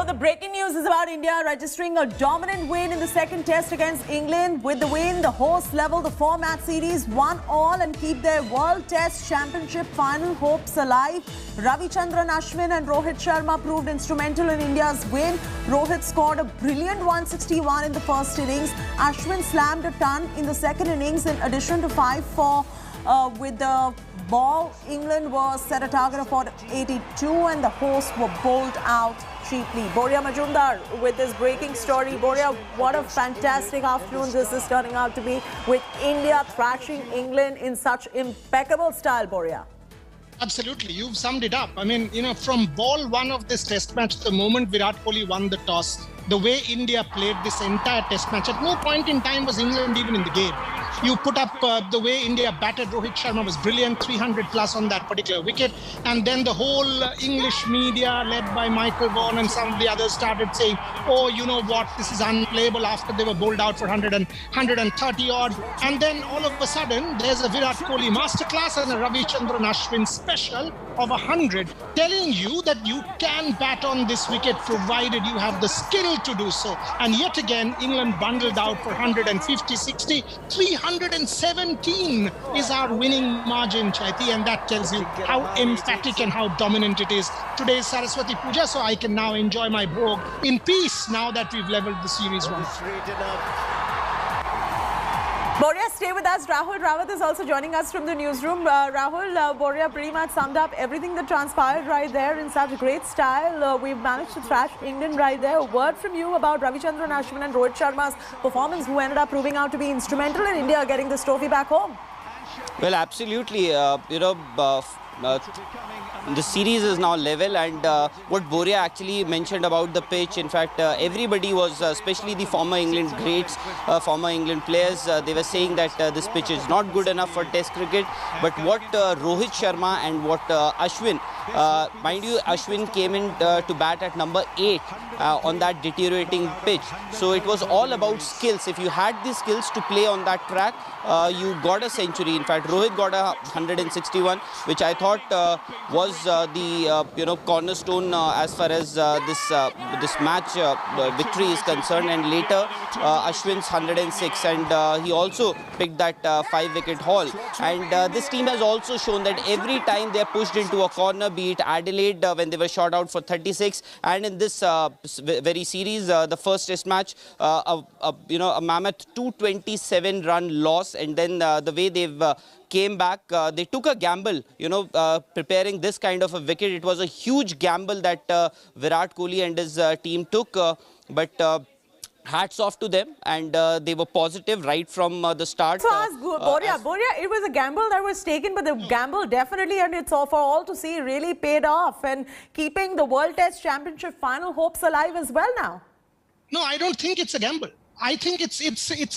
the breaking news is about India registering a dominant win in the second test against England. With the win, the hosts level the four-match series 1-1 and keep their World Test Championship final hopes alive. Ravichandran Ashwin and Rohit Sharma proved instrumental in India's win. Rohit scored a brilliant 161 in the first innings. Ashwin slammed a ton in the second innings in addition to 5-4 with the ball. England was set a target of 82 and the hosts were bowled out cheaply. Boria Majumdar with this breaking story. Boria, what a fantastic afternoon this is turning out to be, with India thrashing England in such impeccable style, Boria. Absolutely, you've summed it up. I mean, from ball one of this test match, the moment Virat Kohli won the toss, the way India played this entire test match, at no point in time was England even in the game. You put up the way India batted. Rohit Sharma was brilliant, 300 plus on that particular wicket. And then the whole English media, led by Michael Vaughan and some of the others, started saying, oh, you know what, this is unplayable, after they were bowled out for 130 odd. And then all of a sudden, there's a Virat Kohli masterclass and a Ravichandran Ashwin special of 100, telling you that you can bat on this wicket provided you have the skill to do so. And yet again, England bundled out for 150, 60, 317 is our winning margin, Chaiti, and that tells you how emphatic and how dominant it is. Today is Saraswati Puja, so I can now enjoy my bhog in peace now that we've leveled the series 1. Boria, stay with us. Rahul Rawat is also joining us from the newsroom. Rahul, Boria pretty much summed up everything that transpired right there in such great style. We've managed to thrash England right there. A word from you about Ravichandran Ashwin and Rohit Sharma's performance, who ended up proving out to be instrumental in India getting this trophy back home. Well, absolutely. The series is now level, and what Boria actually mentioned about the pitch, in fact, everybody was, especially the former England greats, former England players, they were saying that this pitch is not good enough for Test cricket. But what Rohit Sharma and what Ashwin, mind you, Ashwin came in to bat at number 8 on that deteriorating pitch. So it was all about skills. If you had the skills to play on that track, you got a century. In fact, Rohit got a 161, which I thought was the cornerstone as far as this match victory is concerned. And later Ashwin's 106, and he also picked that 5-wicket haul. And this team has also shown that every time they are pushed into a corner, be it Adelaide when they were shot out for 36, and in this very series, the first test match, a mammoth 227-run loss, and then the way they've came back, they took a gamble, preparing this kind of a wicket. It was a huge gamble that Virat Kohli and his team took, but hats off to them, and they were positive right from the start. So Boria, it was a gamble that was taken, but the gamble definitely, and it's all for all to see, really paid off, and keeping the World Test Championship final hopes alive as well now. No, I don't think it's a gamble. I think it's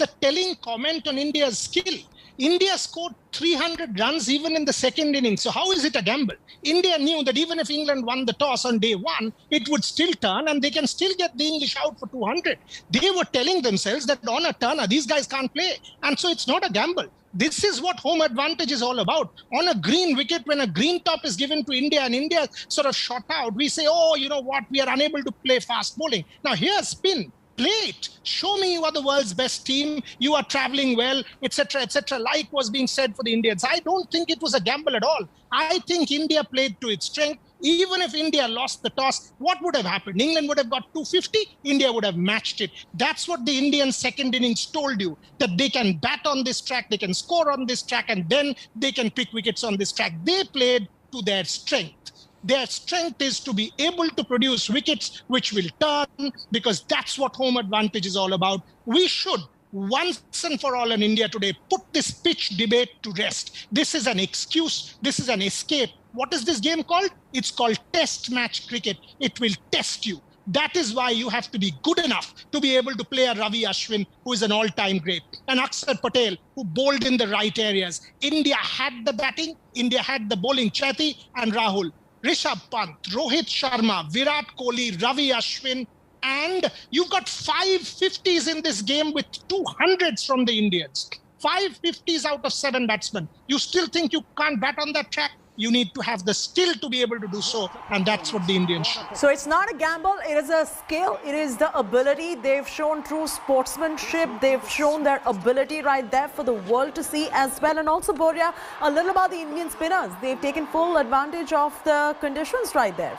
a telling comment on India's skill. India scored 300 runs even in the second innings. So how is it a gamble? India knew that even if England won the toss on day 1, it would still turn and they can still get the English out for 200. They were telling themselves that on a turner, these guys can't play. And so it's not a gamble. This is what home advantage is all about. On a green wicket, when a green top is given to India and India sort of shot out, we say, oh, you know what, we are unable to play fast bowling. Now here's spin. Play it. Show me you are the world's best team. You are traveling well, etc., etc., like was being said for the Indians. I don't think it was a gamble at all. I think India played to its strength. Even if India lost the toss, what would have happened? England would have got 250. India would have matched it. That's what the Indian second innings told you, that they can bat on this track, they can score on this track, and then they can pick wickets on this track. They played to their strength. Their strength is to be able to produce wickets which will turn, because that's what home advantage is all about. We should, once and for all in India today, put this pitch debate to rest. This is an excuse. This is an escape. What is this game called? It's called Test match cricket. It will test you. That is why you have to be good enough to be able to play a Ravi Ashwin, who is an all-time great, and Akshar Patel, who bowled in the right areas. India had the batting, India had the bowling. Chaiti and Rahul, Rishabh Pant, Rohit Sharma, Virat Kohli, Ravi Ashwin, and you've got 5 50s in this game with 200s from the Indians. 5 50s out of 7 batsmen. You still think you can't bat on that track? You need to have the skill to be able to do so, and that's what the Indians show. So it's not a gamble, it is a skill, it is the ability. They've shown true sportsmanship, they've shown their ability right there for the world to see as well. And also, Boria, a little about the Indian spinners. They've taken full advantage of the conditions right there.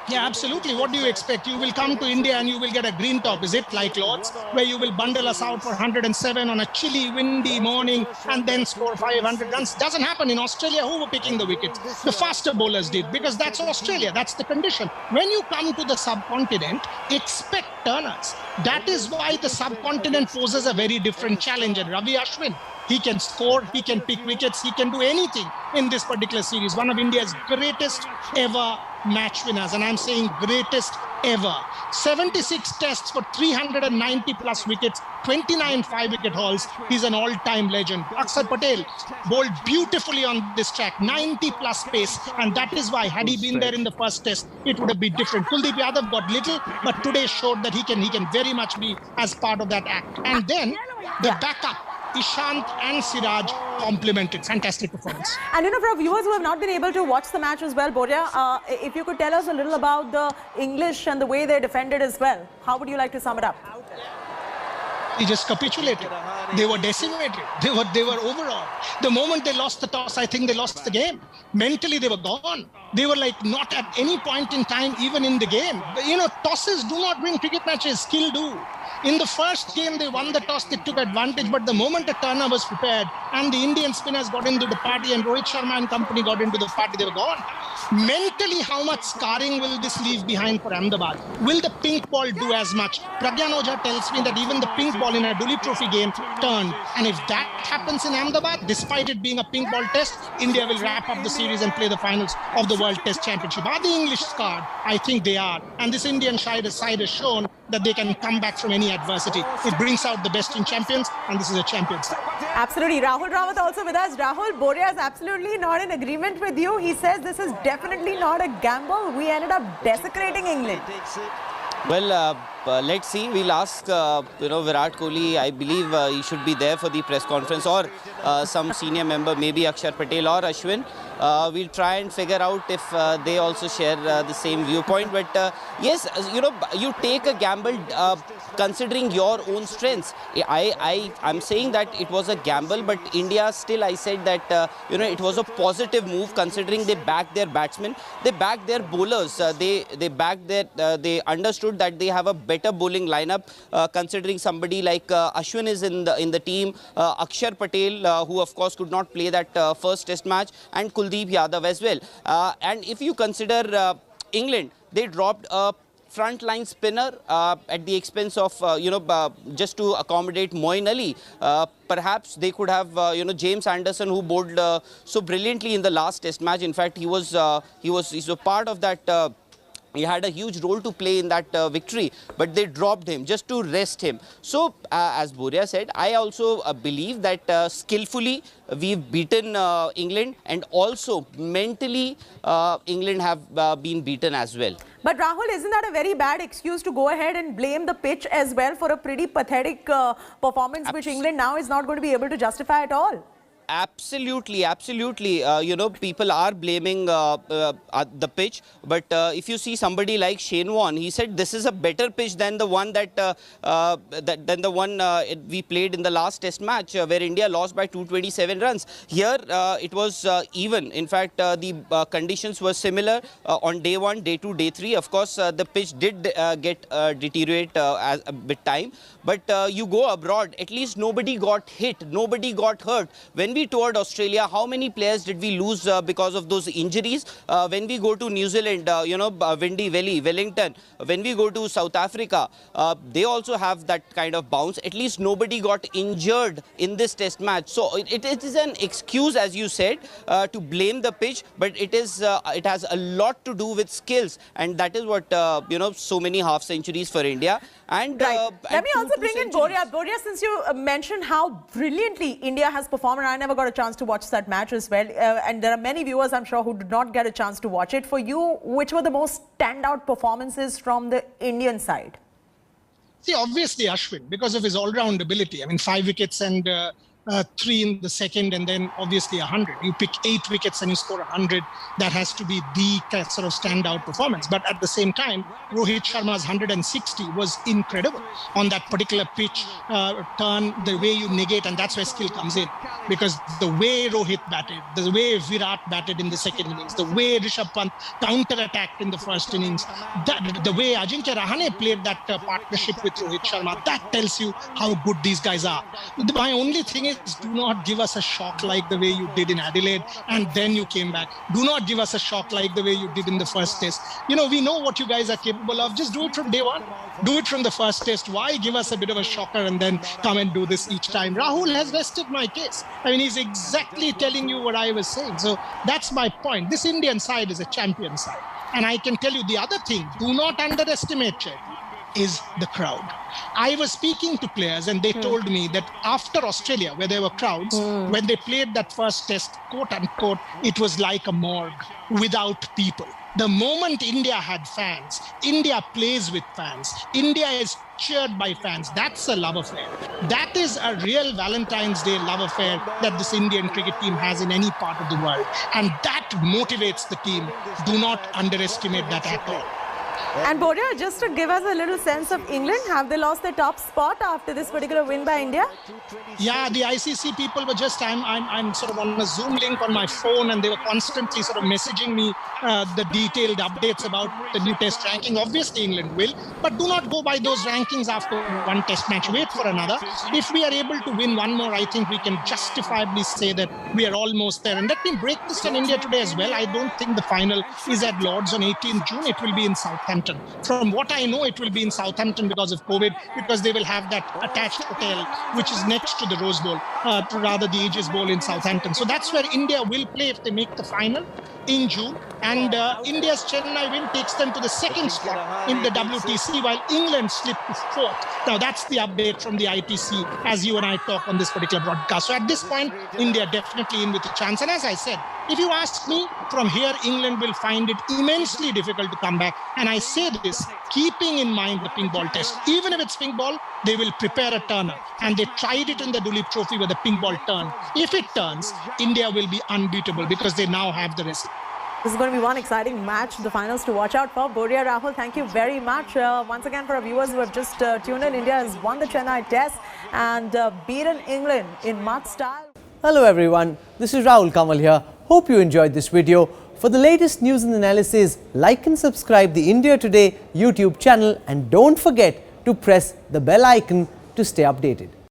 Yeah, absolutely. What do you expect? You will come to India and you will get a green top. Is it like Lords, where you will bundle us out for 107 on a chilly, windy morning and then score 500 runs? Doesn't happen in Australia. Who were picking the wickets? The faster bowlers did, because that's Australia. That's the condition. When you come to the subcontinent, expect turners. That is why the subcontinent poses a very different challenge. And Ravi Ashwin, he can score, he can pick wickets, he can do anything in this particular series. One of India's greatest ever match winners, and I'm saying greatest ever. 76 tests for 390 plus wickets, 29 5-wicket hauls. He's an all-time legend. Akshar Patel bowled beautifully on this track, 90 plus pace, and that is why, had he been there in the first test, it would have been different. Kuldeep Yadav got little, but today showed that he can very much be as part of that act. And then the backup, Ishant and Siraj, complemented. Fantastic performance. And for our viewers who have not been able to watch the match as well, Boria, if you could tell us a little about the English and the way they defended as well, how would you like to sum it up? They just capitulated. They were decimated. They were overawed. The moment they lost the toss, I think they lost the game. Mentally, they were gone. They were like not at any point in time even in the game. Tosses do not win cricket matches. Skill do. In the first game, they won the toss, they took advantage, but the moment a turner was prepared and the Indian spinners got into the party and Rohit Sharma and company got into the party, they were gone. Mentally, how much scarring will this leave behind for Ahmedabad? Will the pink ball do as much? Pragyan Ojha tells me that even the pink ball in a Duleep Trophy game turned. And if that happens in Ahmedabad, despite it being a pink ball test, India will wrap up the series and play the finals of the World Test Championship. Are the English scarred? I think they are. And this Indian side has shown that they can come back from any adversity. It brings out the best in champions, and this is a champions. Absolutely. Rahul Rawat also with us. Rahul, Boria is absolutely not in agreement with you. He says this is definitely not a gamble. We ended up desecrating England. Well, let's see. We'll ask, Virat Kohli. I believe he should be there for the press conference, or some senior member, maybe Akshar Patel or Ashwin. We'll try and figure out if they also share the same viewpoint. But yes, you take a gamble considering your own strengths. I'm saying that it was a gamble, but India still, I said that, it was a positive move considering they backed their batsmen, they backed their bowlers, they backed their, they understood that they have a better bowling lineup, considering somebody like Ashwin is in the team, Akshar Patel, who of course could not play that first test match, and Kuldeep Yadav as well. And if you consider England, they dropped a front-line spinner at the expense of, just to accommodate Moeen Ali. Perhaps they could have, James Anderson, who bowled so brilliantly in the last test match. In fact, he's a part of that. He had a huge role to play in that victory, but they dropped him just to rest him. So, as Boria said, I also believe that skillfully we've beaten England, and also mentally England have been beaten as well. But Rahul, isn't that a very bad excuse to go ahead and blame the pitch as well for a pretty pathetic performance, which England now is not going to be able to justify at all? Absolutely, absolutely. People are blaming the pitch, but if you see somebody like Shane Warne, he said this is a better pitch than the one we played in the last Test match, where India lost by 227 runs. Here, it was even. In fact, the conditions were similar on day 1, day 2, day 3. Of course, the pitch did get deteriorate as a bit time, but you go abroad, at least nobody got hit, nobody got hurt. When we toured Australia, how many players did we lose because of those injuries? When we go to New Zealand, Windy Valley, Wellington, when we go to South Africa, they also have that kind of bounce. At least nobody got injured in this test match. So it is an excuse, as you said, to blame the pitch, but it has a lot to do with skills, and that is what, so many half centuries for India. And right. Let me also bring in Boria. Boria, since you mentioned how brilliantly India has performed, and I never got a chance to watch that match as well, and there are many viewers, I'm sure, who did not get a chance to watch it. For you, which were the most standout performances from the Indian side? See, obviously Ashwin, because of his all-round ability. I mean, 5 wickets and 3 in the second, and then obviously 100. You pick 8 wickets and you score 100. That has to be the sort of standout performance. But at the same time, Rohit Sharma's 160 was incredible on that particular pitch turn, the way you negate, and that's where skill comes in. Because the way Rohit batted, the way Virat batted in the second innings, the way Rishabh Pant counter-attacked in the first innings, the way Ajinkya Rahane played that partnership with Rohit Sharma, that tells you how good these guys are. My only thing is, do not give us a shock like the way you did in Adelaide, and then you came back. Do not give us a shock like the way you did in the first test. You know, we know what you guys are capable of. Just do it from day one. Do it from the first test. Why give us a bit of a shocker and then come and do this each time? Rahul has rested my case. I mean, he's exactly telling you what I was saying. So that's my point. This Indian side is a champion side. And I can tell you the other thing, do not underestimate Chet, is the crowd. I was speaking to players and they told me that after Australia, where there were crowds, when they played that first test, quote unquote, it was like a morgue without people. The moment India had fans, India plays with fans. India is cheered by fans. That's a love affair. That is a real Valentine's Day love affair that this Indian cricket team has in any part of the world. And that motivates the team. Do not underestimate that at all. And Boria, just to give us a little sense of England, have they lost their top spot after this particular win by India? Yeah, the ICC people were just, I'm sort of on a Zoom link on my phone, and they were constantly sort of messaging me the detailed updates about the new test ranking. Obviously, England will, but do not go by those rankings after one test match. Wait for another. If we are able to win one more, I think we can justifiably say that we are almost there. And let me break this on India today as well. I don't think the final is at Lord's on 18th June. It will be in Southampton. From what I know, it will be in Southampton because of COVID, because they will have that attached hotel, which is next to the Rose Bowl, rather the Aegis Bowl in Southampton. So that's where India will play if they make the final in June. And India's Chennai win takes them to the second spot in the WTC, while England slipped to fourth. Now, that's the update from the ITC as you and I talk on this particular broadcast. So at this point, India definitely in with a chance. And as I said, if you ask me, from here, England will find it immensely difficult to come back. And I say this, keeping in mind the pink ball test. Even if it's pink ball, they will prepare a turner. And they tried it in the Duleep Trophy with the pink ball turn. If it turns, India will be unbeatable because they now have the recipe. This is going to be one exciting match, the finals to watch out for. Boria, Rahul, thank you very much. Once again, for our viewers who have just tuned in, India has won the Chennai Test and beaten England in mud style. Hello everyone, this is Rahul Kamal here. Hope you enjoyed this video. For the latest news and analysis, like and subscribe the India Today YouTube channel, and don't forget to press the bell icon to stay updated.